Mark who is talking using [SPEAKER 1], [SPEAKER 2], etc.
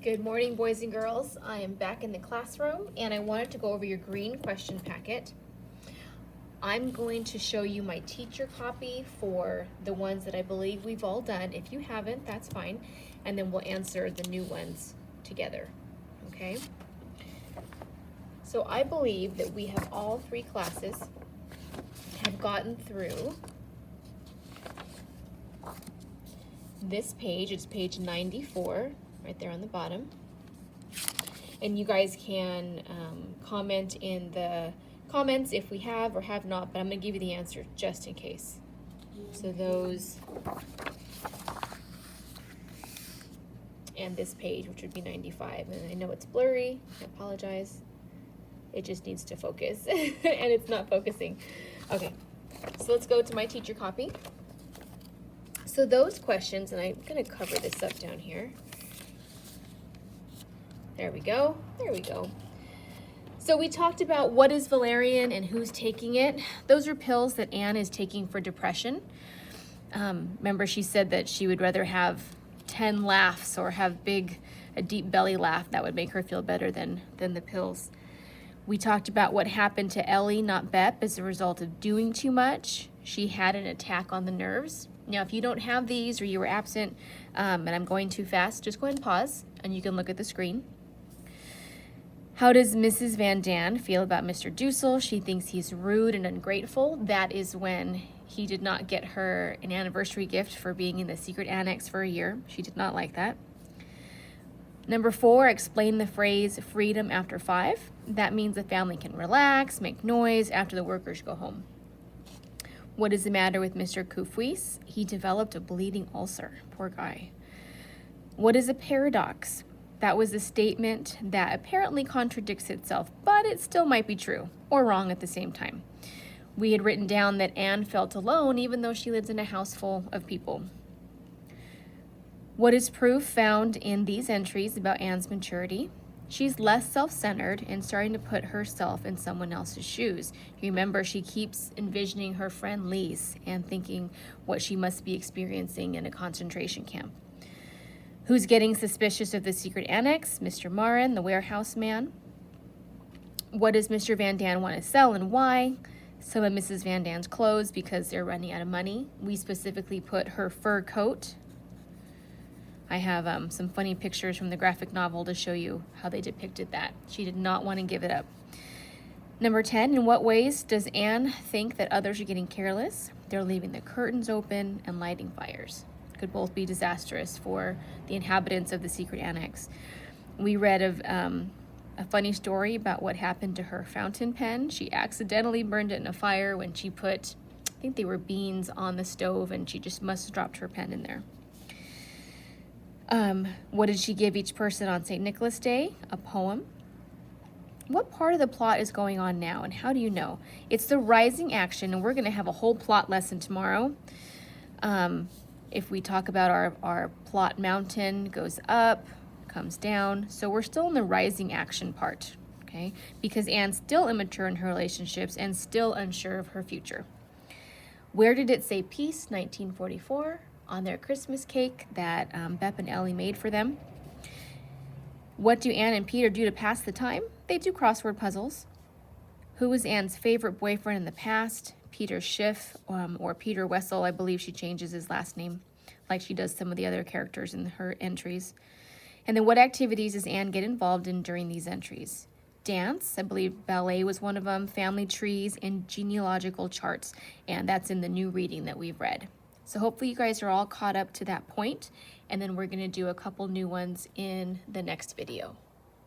[SPEAKER 1] Good morning, boys and girls. I am back in the classroom and I wanted to go over your green question packet. I'm going to show you my teacher copy for the ones that I believe we've all done. If you haven't, that's fine. And then we'll answer the new ones together, okay? So I believe that we have all three classes have gotten through this page. It's page 94. Right there on the bottom. And you guys can comment in the comments if we have or have not, but I'm going to give you the answer just in case. So those, and this page, which would be 95. And I know it's blurry, I apologize. It just needs to focus, and it's not focusing. Okay, so let's go to my teacher copy. So those questions, and I'm going to cover this up down here. There we go, there we go. So we talked about what is valerian and who's taking it. Those are pills that Anne is taking for depression. Remember she said that she would rather have 10 laughs or have a deep belly laugh. That would make her feel better than the pills. We talked about what happened to Ellie, not Bep, as a result of doing too much. She had an attack on the nerves. Now, if you don't have these or you were absent and I'm going too fast, just go ahead and pause and you can look at the screen. How does Mrs. Van Daan feel about Mr. Dussel? She thinks he's rude and ungrateful. That is when he did not get her an anniversary gift for being in the secret annex for a year. She did not like that. Number 4, explain the phrase freedom after 5. That means the family can relax, make noise after the workers go home. What is the matter with Mr. Kufwis? He developed a bleeding ulcer. Poor guy. What is a paradox? That was a statement that apparently contradicts itself, but it still might be true or wrong at the same time. We had written down that Anne felt alone even though she lives in a house full of people. What is proof found in these entries about Anne's maturity? She's less self-centered and starting to put herself in someone else's shoes. Remember, she keeps envisioning her friend Lise and thinking what she must be experiencing in a concentration camp. Who's getting suspicious of the secret annex? Mr. Marin, the warehouse man. What does Mr. Van Daan want to sell and why? Some of Mrs. Van Daan's clothes because they're running out of money. We specifically put her fur coat. I have some funny pictures from the graphic novel to show you how they depicted that. She did not want to give it up. Number 10, in what ways does Anne think that others are getting careless? They're leaving the curtains open and lighting fires. Could both be disastrous for the inhabitants of the secret annex. We read of a funny story about what happened to her fountain pen. She accidentally burned it in a fire when she put, I think they were beans on the stove, and she just must have dropped her pen in there. What did she give each person on St. Nicholas Day? A poem. What part of the plot is going on now, and how do you know? It's the rising action, and we're going to have a whole plot lesson tomorrow. If we talk about our plot mountain, goes up, comes down. So we're still in the rising action part, okay? Because Anne's still immature in her relationships and still unsure of her future. Where did it say peace? 1944, on their Christmas cake that Bep and Ellie made for them. What do Anne and Peter do to pass the time? They do crossword puzzles. Who was Anne's favorite boyfriend in the past? Peter Schiff, or Peter Wessel. I believe she changes his last name like she does some of the other characters in her entries. And then what activities does Anne get involved in during these entries? Dance, I believe ballet was one of them, family trees, and genealogical charts. And that's in the new reading that we've read. So hopefully you guys are all caught up to that point, and then we're going to do a couple new ones in the next video.